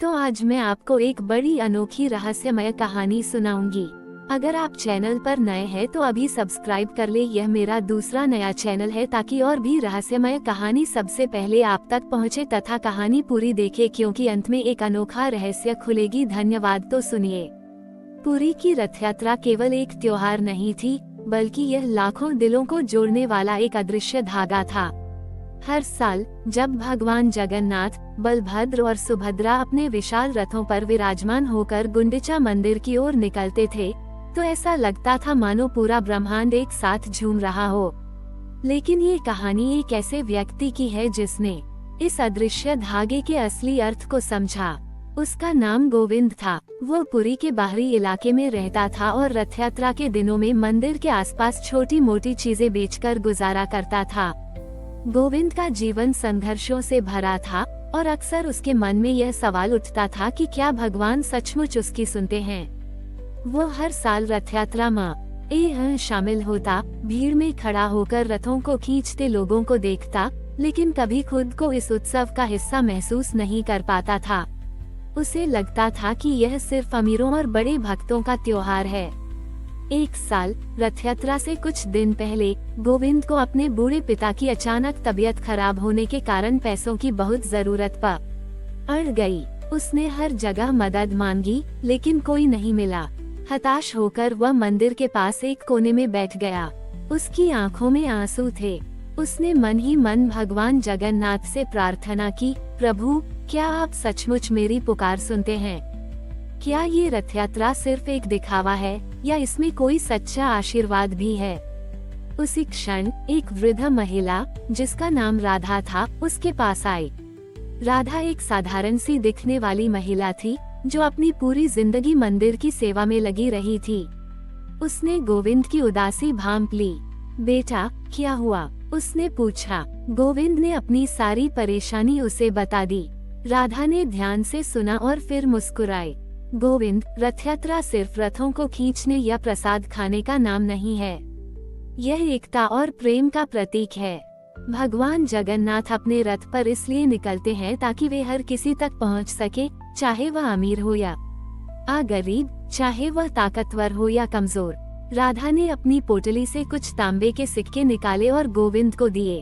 तो आज मैं आपको एक बड़ी अनोखी रहस्यमय कहानी सुनाऊंगी। अगर आप चैनल पर नए हैं तो अभी सब्सक्राइब कर ले। यह मेरा दूसरा नया चैनल है ताकि और भी रहस्यमय कहानी सबसे पहले आप तक पहुंचे तथा कहानी पूरी देखे, क्योंकि अंत में एक अनोखा रहस्य खुलेगी। धन्यवाद। तो सुनिए। पुरी की रथ यात्रा केवल एक त्योहार नहीं थी, बल्कि यह लाखों दिलों को जोड़ने वाला एक अदृश्य धागा था। हर साल जब भगवान जगन्नाथ, बलभद्र और सुभद्रा अपने विशाल रथों पर विराजमान होकर गुंडिचा मंदिर की ओर निकलते थे, तो ऐसा लगता था मानो पूरा ब्रह्मांड एक साथ झूम रहा हो। लेकिन ये कहानी एक ऐसे व्यक्ति की है जिसने इस अदृश्य धागे के असली अर्थ को समझा। उसका नाम गोविंद था। वो पुरी के बाहरी इलाके में रहता था और रथ यात्रा के दिनों में मंदिर के आसपास छोटी मोटी चीजें बेचकर गुजारा करता था। गोविंद का जीवन संघर्षों से भरा था और अक्सर उसके मन में यह सवाल उठता था कि क्या भगवान सचमुच उसकी सुनते हैं। वो हर साल रथ यात्रा में शामिल होता, भीड़ में खड़ा होकर रथों को खींचते लोगों को देखता, लेकिन कभी खुद को इस उत्सव का हिस्सा महसूस नहीं कर पाता था। उसे लगता था कि यह सिर्फ अमीरों और बड़े भक्तों का त्योहार है। एक साल रथ यात्रा से कुछ दिन पहले गोविंद को अपने बूढ़े पिता की अचानक तबीयत खराब होने के कारण पैसों की बहुत जरूरत पड़ गई। उसने हर जगह मदद मांगी, लेकिन कोई नहीं मिला। हताश होकर वह मंदिर के पास एक कोने में बैठ गया। उसकी आंखों में आंसू थे। उसने मन ही मन भगवान जगन्नाथ से प्रार्थना की, प्रभु, क्या आप सचमुच मेरी पुकार सुनते हैं? क्या ये रथ यात्रा सिर्फ एक दिखावा है या इसमें कोई सच्चा आशीर्वाद भी है? उसी क्षण एक वृद्ध महिला जिसका नाम राधा था उसके पास आई। राधा एक साधारण सी दिखने वाली महिला थी जो अपनी पूरी जिंदगी मंदिर की सेवा में लगी रही थी। उसने गोविंद की उदासी भांप ली। बेटा, क्या हुआ? उसने पूछा। गोविंद ने अपनी सारी परेशानी उसे बता दी। राधा ने ध्यान से सुना और फिर मुस्कुराई। गोविंद, रथ यात्रा सिर्फ रथों को खींचने या प्रसाद खाने का नाम नहीं है। यह एकता और प्रेम का प्रतीक है। भगवान जगन्नाथ अपने रथ पर इसलिए निकलते हैं ताकि वे हर किसी तक पहुंच सके, चाहे वह अमीर हो या गरीब, चाहे वह ताकतवर हो या कमजोर। राधा ने अपनी पोटली से कुछ तांबे के सिक्के निकाले और गोविंद को दिए।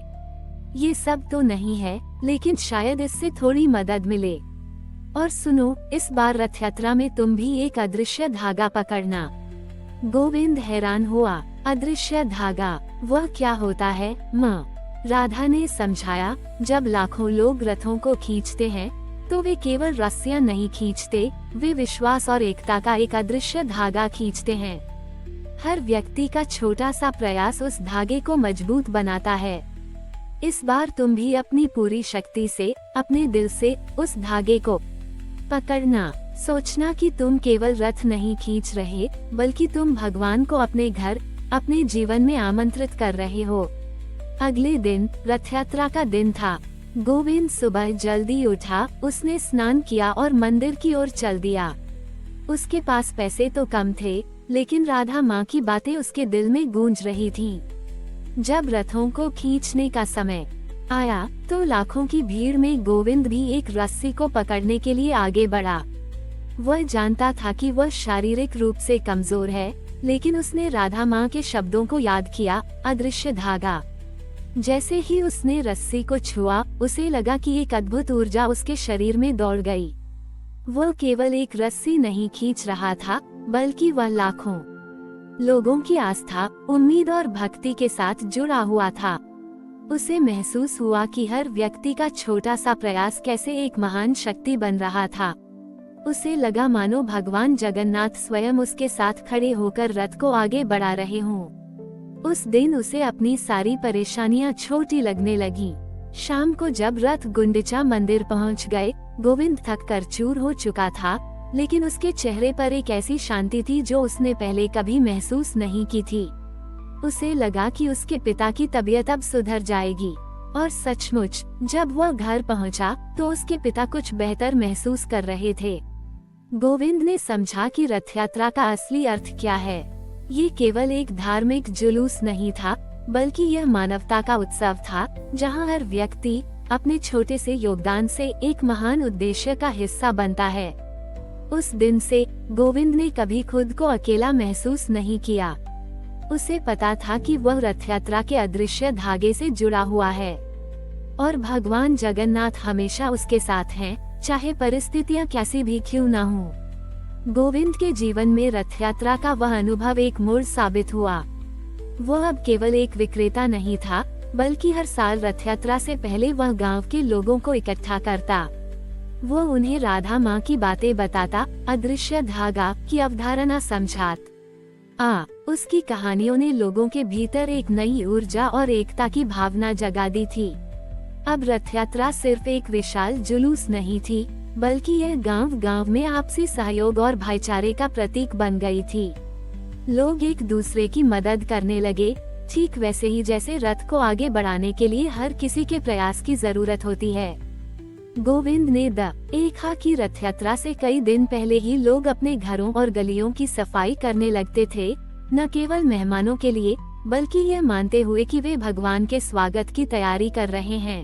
ये सब तो नहीं है, लेकिन शायद इससे थोड़ी मदद मिले। और सुनो, इस बार रथ यात्रा में तुम भी एक अदृश्य धागा पकड़ना। गोविंद हैरान हुआ। अदृश्य धागा, वह क्या होता है? राधा ने समझाया, जब लाखों लोग रथों को खींचते हैं तो वे केवल रस्सियां नहीं खींचते, वे विश्वास और एकता का एक अदृश्य धागा खींचते हैं। हर व्यक्ति का छोटा सा प्रयास उस धागे को मजबूत बनाता है। इस बार तुम भी अपनी पूरी शक्ति से, अपने दिल से उस धागे को पकड़ना। सोचना कि तुम केवल रथ नहीं खींच रहे, बल्कि तुम भगवान को अपने घर, अपने जीवन में आमंत्रित कर रहे हो। अगले दिन रथ यात्रा का दिन था। गोविंद सुबह जल्दी उठा, उसने स्नान किया और मंदिर की ओर चल दिया। उसके पास पैसे तो कम थे, लेकिन राधा माँ की बातें उसके दिल में गूंज रही थीं। जब रथों को खींचने का समय आया तो लाखों की भीड़ में गोविंद भी एक रस्सी को पकड़ने के लिए आगे बढ़ा। वह जानता था कि वह शारीरिक रूप से कमजोर है, लेकिन उसने राधा माँ के शब्दों को याद किया, अदृश्य धागा। जैसे ही उसने रस्सी को छुआ, उसे लगा कि एक अद्भुत ऊर्जा उसके शरीर में दौड़ गई। वह केवल एक रस्सी नहीं खींच रहा था, बल्कि वह लाखों लोगों की आस्था, उम्मीद और भक्ति के साथ जुड़ा हुआ था। उसे महसूस हुआ कि हर व्यक्ति का छोटा सा प्रयास कैसे एक महान शक्ति बन रहा था। उसे लगा मानो भगवान जगन्नाथ स्वयं उसके साथ खड़े होकर रथ को आगे बढ़ा रहे हों। उस दिन उसे अपनी सारी परेशानियां छोटी लगने लगी। शाम को जब रथ गुंडिचा मंदिर पहुंच गए, गोविंद थक कर चूर हो चुका था, लेकिन उसके चेहरे पर एक ऐसी शांति थी जो उसने पहले कभी महसूस नहीं की थी। उसे लगा कि उसके पिता की तबीयत अब सुधर जाएगी। और सचमुच, जब वह घर पहुंचा तो उसके पिता कुछ बेहतर महसूस कर रहे थे। गोविंद ने समझा कि रथ यात्रा का असली अर्थ क्या है। ये केवल एक धार्मिक जुलूस नहीं था, बल्कि यह मानवता का उत्सव था, जहां हर व्यक्ति, अपने छोटे से योगदान से एक महान उद्देश्य का हिस्सा बनता है। उस दिन से गोविंद ने कभी खुद को अकेला महसूस नहीं किया। उसे पता था कि वह रथ यात्रा के अदृश्य धागे से जुड़ा हुआ है और भगवान जगन्नाथ हमेशा उसके साथ हैं, चाहे परिस्थितियां कैसी भी क्यों न हो। गोविंद के जीवन में रथ यात्रा का वह अनुभव एक मोड़ साबित हुआ। वह अब केवल एक विक्रेता नहीं था, बल्कि हर साल रथ यात्रा से पहले वह गांव के लोगों को इकट्ठा करता। वो उन्हें राधा माँ की बातें बताता, अदृश्य धागा की अवधारणा समझाता। उसकी कहानियों ने लोगों के भीतर एक नई ऊर्जा और एकता की भावना जगा दी थी। अब रथ यात्रा सिर्फ एक विशाल जुलूस नहीं थी, बल्कि यह गांव-गांव में आपसी सहयोग और भाईचारे का प्रतीक बन गई थी। लोग एक दूसरे की मदद करने लगे, ठीक वैसे ही जैसे रथ को आगे बढ़ाने के लिए हर किसी के प्रयास की जरूरत होती है। गोविंद ने देखा कि रथ यात्रा से कई दिन पहले ही लोग अपने घरों और गलियों की सफाई करने लगते थे, न केवल मेहमानों के लिए, बल्कि यह मानते हुए कि वे भगवान के स्वागत की तैयारी कर रहे हैं।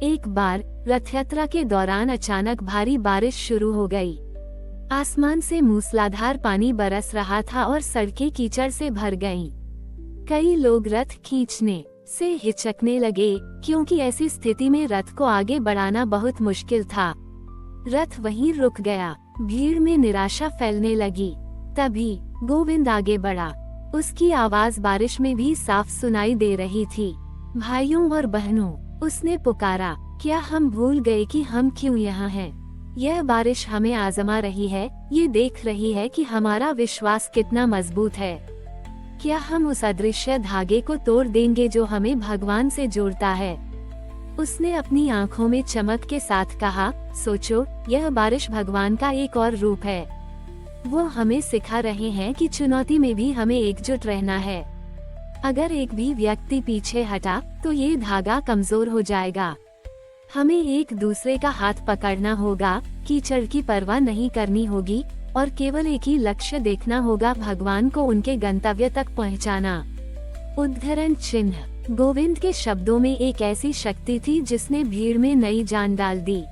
एक बार रथ यात्रा के दौरान अचानक भारी बारिश शुरू हो गई। आसमान से मूसलाधार पानी बरस रहा था और सड़कें कीचड़ से भर गईं। कई लोग रथ खींचने से हिचकने लगे, क्योंकि ऐसी स्थिति में रथ को आगे बढ़ाना बहुत मुश्किल था। रथ वहीं रुक गया। भीड़ में निराशा फैलने लगी। तभी गोविंद आगे बढ़ा। उसकी आवाज बारिश में भी साफ सुनाई दे रही थी। भाइयों और बहनों, उसने पुकारा, क्या हम भूल गए कि हम क्यों यहाँ हैं? यह बारिश हमें आजमा रही है, ये देख रही है कि हमारा विश्वास कितना मजबूत है। क्या हम उस अदृश्य धागे को तोड़ देंगे जो हमें भगवान से जोड़ता है? उसने अपनी आंखों में चमक के साथ कहा, सोचो, यह बारिश भगवान का एक और रूप है। वो हमें सिखा रहे हैं कि चुनौती में भी हमें एकजुट रहना है। अगर एक भी व्यक्ति पीछे हटा तो ये धागा कमजोर हो जाएगा। हमें एक दूसरे का हाथ पकड़ना होगा, कीचड़ की परवाह नहीं करनी होगी और केवल एक ही लक्ष्य देखना होगा, भगवान को उनके गंतव्य तक पहुंचाना। उद्धरण चिन्ह। गोविंद के शब्दों में एक ऐसी शक्ति थी जिसने भीड़ में नई जान डाल दी।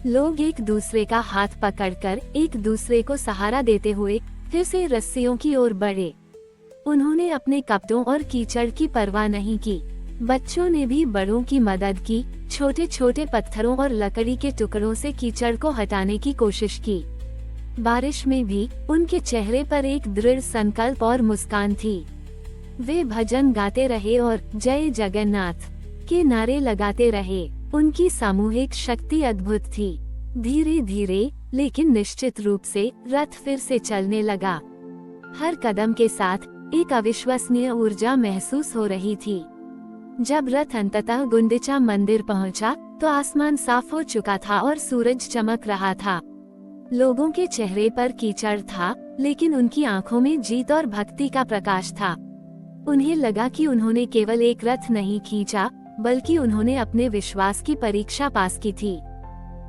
लोग एक दूसरे का हाथ पकड़कर एक दूसरे को सहारा देते हुए फिर से रस्सियों की ओर बढ़े। उन्होंने अपने कपड़ों और कीचड़ की परवाह नहीं की। बच्चों ने भी बड़ों की मदद की, छोटे छोटे पत्थरों और लकड़ी के टुकड़ों से कीचड़ को हटाने की कोशिश की। बारिश में भी उनके चेहरे पर एक दृढ़ संकल्प और मुस्कान थी। वे भजन गाते रहे और जय जगन्नाथ के नारे लगाते रहे। उनकी सामूहिक शक्ति अद्भुत थी। धीरे धीरे लेकिन निश्चित रूप से रथ फिर से चलने लगा। हर कदम के साथ एक अविश्वसनीय ऊर्जा महसूस हो रही थी। जब रथ अंततः गुंडिचा मंदिर पहुंचा, तो आसमान साफ हो चुका था और सूरज चमक रहा था। लोगों के चेहरे पर कीचड़ था, लेकिन उनकी आंखों में जीत और भक्ति का प्रकाश था। उन्हें लगा कि उन्होंने केवल एक रथ नहीं खींचा, बल्कि उन्होंने अपने विश्वास की परीक्षा पास की थी।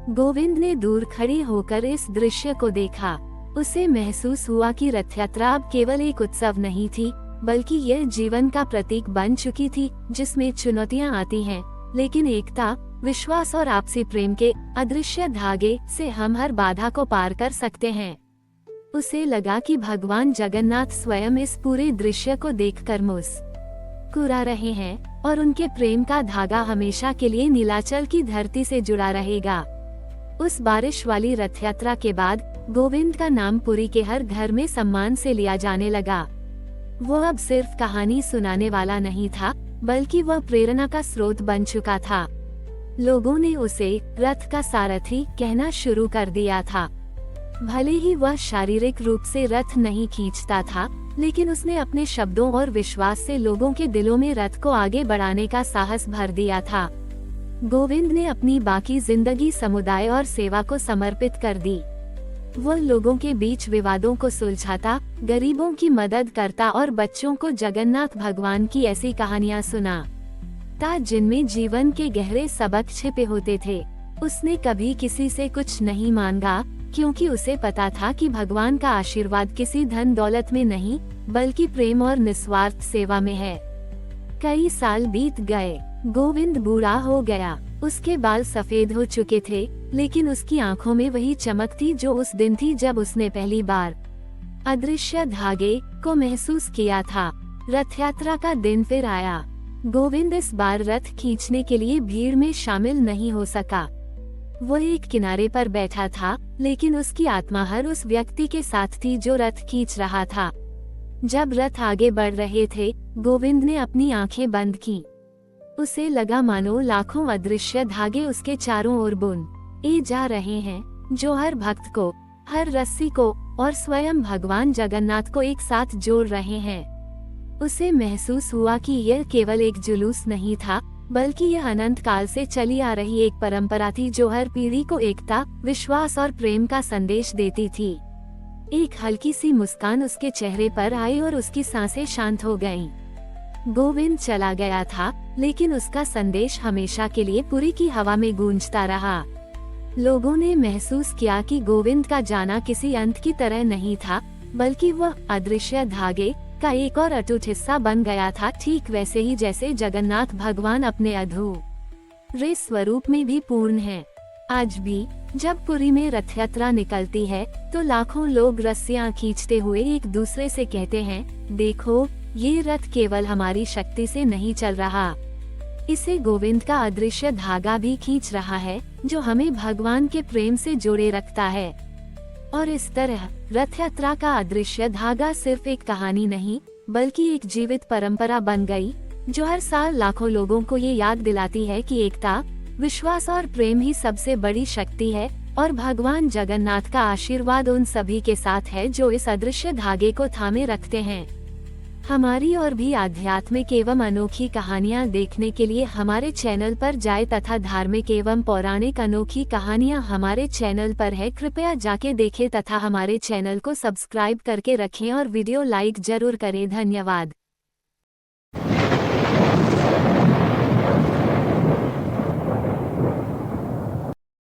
गोविंद ने दूर खड़े होकर इस दृश्य को देखा। उसे महसूस हुआ कि रथ यात्रा अब केवल एक उत्सव नहीं थी, बल्कि यह जीवन का प्रतीक बन चुकी थी, जिसमें चुनौतियां आती हैं, लेकिन एकता, विश्वास और आपसी प्रेम के अदृश्य धागे से हम हर बाधा को पार कर सकते हैं। उसे लगा कि भगवान जगन्नाथ स्वयं इस पूरे दृश्य को देखकर मुस्कुरा रहे हैं और उनके प्रेम का धागा हमेशा के लिए नीलाचल की धरती से जुड़ा रहेगा। उस बारिश वाली रथ यात्रा के बाद गोविंद का नाम पुरी के हर घर में सम्मान से लिया जाने लगा। वो अब सिर्फ कहानी सुनाने वाला नहीं था, बल्कि वह प्रेरणा का स्रोत बन चुका था। लोगों ने उसे रथ का सारथी कहना शुरू कर दिया था। भले ही वह शारीरिक रूप से रथ नहीं खींचता था, लेकिन उसने अपने शब्दों और विश्वास से लोगों के दिलों में रथ को आगे बढ़ाने का साहस भर दिया था। गोविंद ने अपनी बाकी जिंदगी समुदाय और सेवा को समर्पित कर दी। वह लोगों के बीच विवादों को सुलझाता, गरीबों की मदद करता और बच्चों को जगन्नाथ भगवान की ऐसी कहानियां सुनाता जिनमें जीवन के गहरे सबक छिपे होते थे। उसने कभी किसी से कुछ नहीं मांगा, क्योंकि उसे पता था कि भगवान का आशीर्वाद किसी धन दौलत में नहीं, बल्कि प्रेम और निस्वार्थ सेवा में है। कई साल बीत गए। गोविंद बूढ़ा हो गया। उसके बाल सफेद हो चुके थे, लेकिन उसकी आंखों में वही चमक थी जो उस दिन थी जब उसने पहली बार अदृश्य धागे को महसूस किया था। रथ यात्रा का दिन फिर आया। गोविंद इस बार रथ खींचने के लिए भीड़ में शामिल नहीं हो सका। वो एक किनारे पर बैठा था, लेकिन उसकी आत्मा हर उस व्यक्ति के साथ थी जो रथ खींच रहा था। जब रथ आगे बढ़ रहे थे, गोविंद ने अपनी आंखें बंद की। उसे लगा मानो लाखों अदृश्य धागे उसके चारों ओर बुने जा रहे हैं, जो हर भक्त को, हर रस्सी को और स्वयं भगवान जगन्नाथ को एक साथ जोड़ रहे हैं। उसे महसूस हुआ कि यह केवल एक जुलूस नहीं था, बल्कि यह अनंत काल से चली आ रही एक परंपरा थी जो हर पीढ़ी को एकता, विश्वास और प्रेम का संदेश देती थी। एक हल्की सी मुस्कान उसके चेहरे पर आई और उसकी सांसें शांत हो गईं। गोविंद चला गया था, लेकिन उसका संदेश हमेशा के लिए पुरी की हवा में गूंजता रहा। लोगों ने महसूस किया कि गोविंद का जाना किसी अंत की तरह नहीं था, बल्कि वह अदृश्य धागे का एक और अटूट हिस्सा बन गया था, ठीक वैसे ही जैसे जगन्नाथ भगवान अपने अधूरे स्वरूप में भी पूर्ण हैं। आज भी जब पुरी में रथ यात्रा निकलती है, तो लाखों लोग रस्सियां खींचते हुए एक दूसरे से कहते हैं, देखो, ये रथ केवल हमारी शक्ति से नहीं चल रहा, इसे गोविंद का अदृश्य धागा भी खींच रहा है, जो हमें भगवान के प्रेम से जोड़े रखता है। और इस तरह रथ यात्रा का अदृश्य धागा सिर्फ एक कहानी नहीं, बल्कि एक जीवित परंपरा बन गई, जो हर साल लाखों लोगों को ये याद दिलाती है कि एकता, विश्वास और प्रेम ही सबसे बड़ी शक्ति है, और भगवान जगन्नाथ का आशीर्वाद उन सभी के साथ है जो इस अदृश्य धागे को थामे रखते हैं। हमारी और भी आध्यात्मिक एवं अनोखी कहानियाँ देखने के लिए हमारे चैनल पर जाएं तथा धार्मिक एवं पौराणिक अनोखी कहानियाँ हमारे चैनल पर है, कृपया जाके देखें तथा हमारे चैनल को सब्सक्राइब करके रखें और वीडियो लाइक जरूर करें। धन्यवाद।